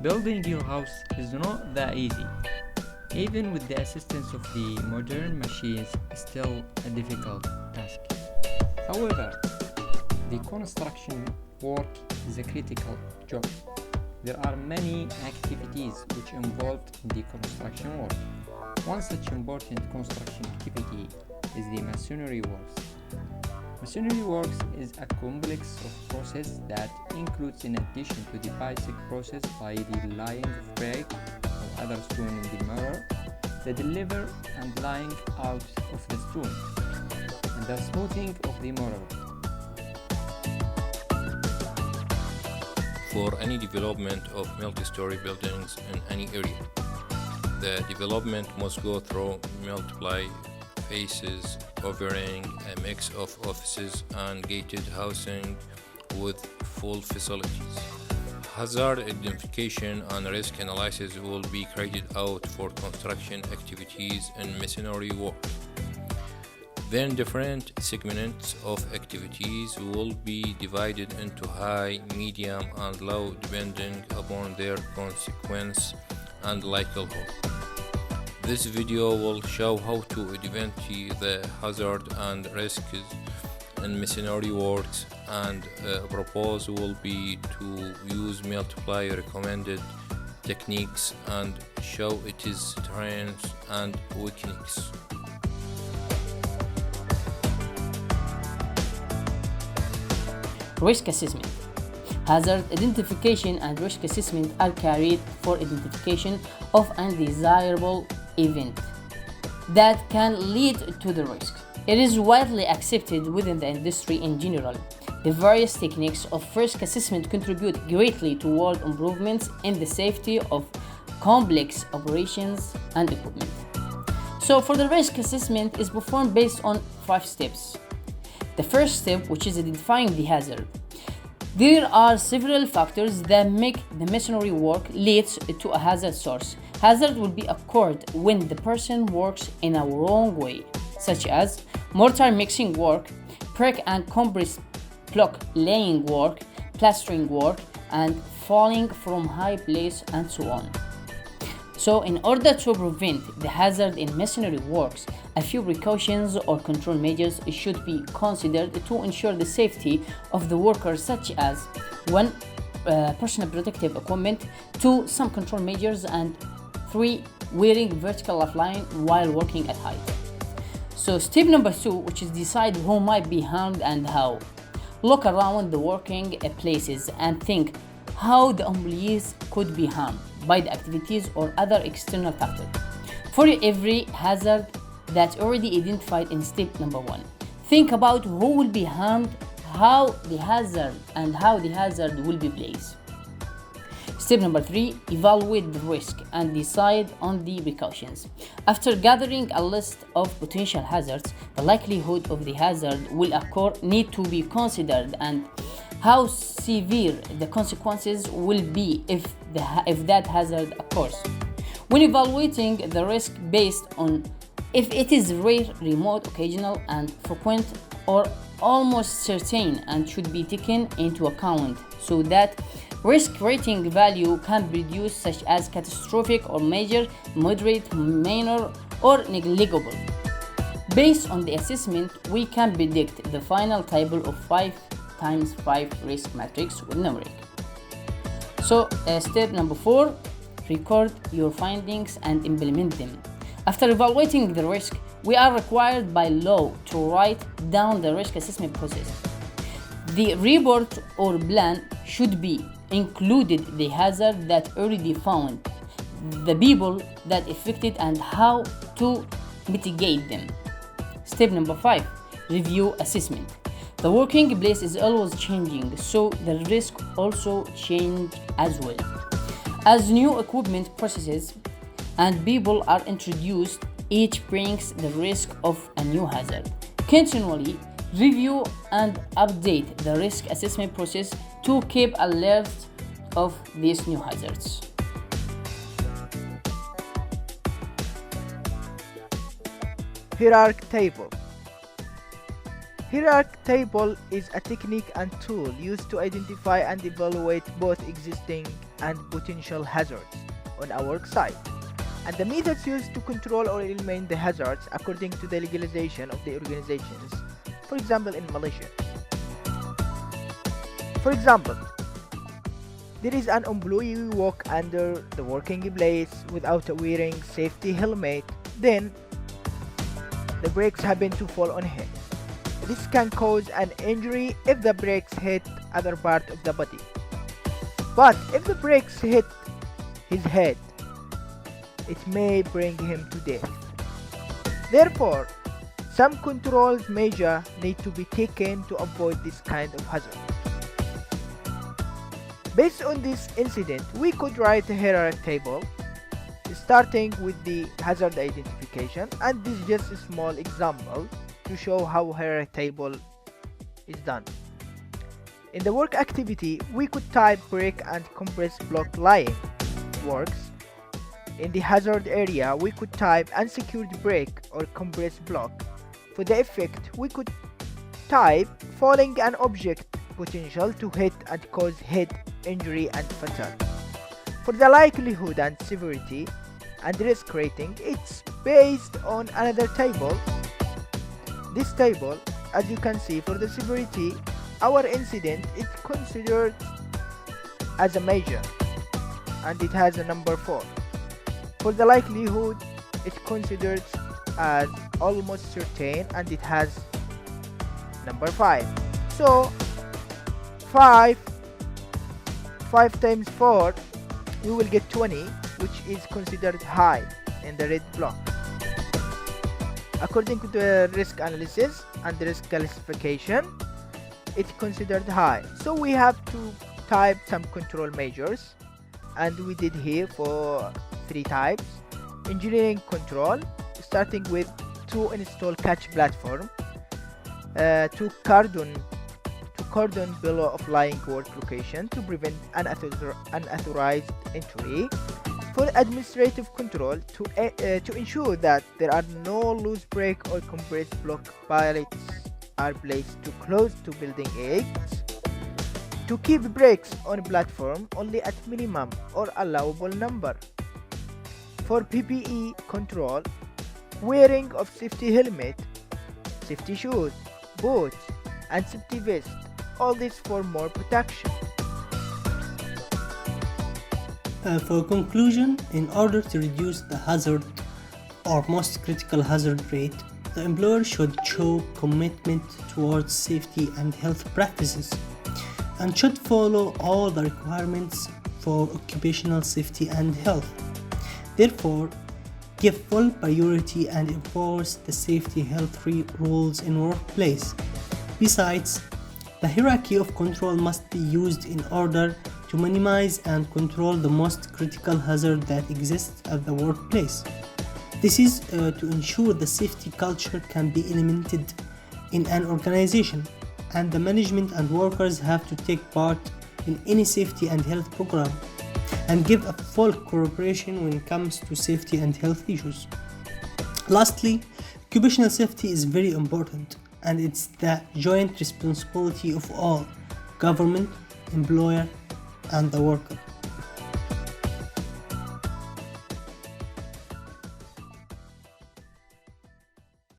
Building your house is not that easy. Even with the assistance of the modern machines, it's still a difficult task. However, the construction work is a critical job. There are many activities which involved in the construction work. One such important construction activity is the masonry works. Masonry works is a complex of process that includes, in addition to the basic process by the laying of brick or other stone in the mirror, the deliver and laying out of the stone, and the smoothing of the mirror. For any development of multi-story buildings in any area, the development must go through multiple phases covering a mix of offices and gated housing with full facilities. Hazard identification and risk analysis will be carried out for construction activities and masonry work. Then different segments of activities will be divided into high, medium, and low depending upon their consequence and likelihood. This video will show how to identify the hazard and risks in masonry works, and proposal will be to use multiple recommended techniques and show its strengths and weaknesses. Risk assessment. Hazard identification and risk assessment are carried for identification of undesirable event that can lead to the risk. It is widely accepted within the industry in general. The various techniques of risk assessment contribute greatly toward improvements in the safety of complex operations and equipment. So for the risk assessment is performed based on 5 steps. The first step, which is identifying the hazard. There are several factors that make the masonry work leads to a hazard source. Hazard will be occurred when the person works in a wrong way, such as mortar mixing work, brick and concrete block laying work, plastering work, and falling from high place, and so on. So in order to prevent the hazard in masonry works, a few precautions or control measures should be considered to ensure the safety of the workers, such as 1. Personal protective equipment, 2. Some control measures, and 3. Wearing vertical lifeline while working at height. So step number 2, which is decide who might be harmed and how. Look around the working places and think how the employees could be harmed by the activities or other external factors. For every hazard that's already identified in step number 1, think about who will be harmed, how the hazard will be placed. Step number 3, evaluate the risk and decide on the precautions. After gathering a list of potential hazards, the likelihood of the hazard will occur need to be considered, and how severe the consequences will be if that hazard occurs. When evaluating the risk based on if it is rare, remote, occasional, and frequent, or almost certain, and should be taken into account so that risk rating value can be reduced, such as catastrophic or major, moderate, minor, or negligible. Based on the assessment, we can predict the final table of 5x5 risk matrix with numeric. So step number 4, record your findings and implement them. After evaluating the risk, we are required by law to write down the risk assessment process. The report or plan should be included the hazard that already found, the people that affected, and how to mitigate them. Step number 5, review assessment. The working place is always changing, so the risk also change as well. As new equipment processes and people are introduced, each brings the risk of a new hazard. Continually review and update the risk assessment process to keep alert of these new hazards. Hierarchy table. Hierarchy table is a technique and tool used to identify and evaluate both existing and potential hazards on a work site, and the methods used to control or eliminate the hazards according to the legalization of the organizations, for example in Malaysia. For example, there is an employee who walk under the working place without wearing safety helmet, then the brakes happen to fall on him. This can cause an injury if the brakes hit other part of the body. But if the brakes hit his head, it may bring him to death. Therefore, some controls measures need to be taken to avoid this kind of hazard. Based on this incident, we could write a hierarchy table starting with the hazard identification, and this is just a small example to show how hierarchy table is done. In the work activity, we could type brake and compress block lying works. In the hazard area, we could type unsecured brake or compress block. For the effect, we could type falling an object potential to hit and cause head injury and fatal. For the likelihood and severity and risk rating, it's based on another table. This table, as you can see, for the severity, our incident is considered as a major and it has a number 4. For the likelihood, it's considered as almost certain and it has number 5. So 5 times 4, we will get 20, which is considered high in the red block. According to the risk analysis and the risk classification, it's considered high. So we have to type some control measures, and we did here for 3 types. Engineering control, starting with to install catch platform, to cordon below of lying work location to prevent unauthorized entry. For administrative control, to ensure that there are no loose brake or compressed block pallets are placed too close to building aids. To keep brakes on platform only at minimum or allowable number. For PPE control, wearing of safety helmet, safety shoes, boots, and safety vest. All this for more protection. For conclusion, in order to reduce the hazard or most critical hazard rate, the employer should show commitment towards safety and health practices and should follow all the requirements for occupational safety and health. Therefore, give full priority and enforce the safety health rules in workplace. Besides, the hierarchy of control must be used in order to minimize and control the most critical hazard that exists at the workplace. This is to ensure the safety culture can be implemented in an organization, and the management and workers have to take part in any safety and health program and give a full cooperation when it comes to safety and health issues. Lastly, occupational safety is very important, and it's the joint responsibility of all: government, employer, and the worker.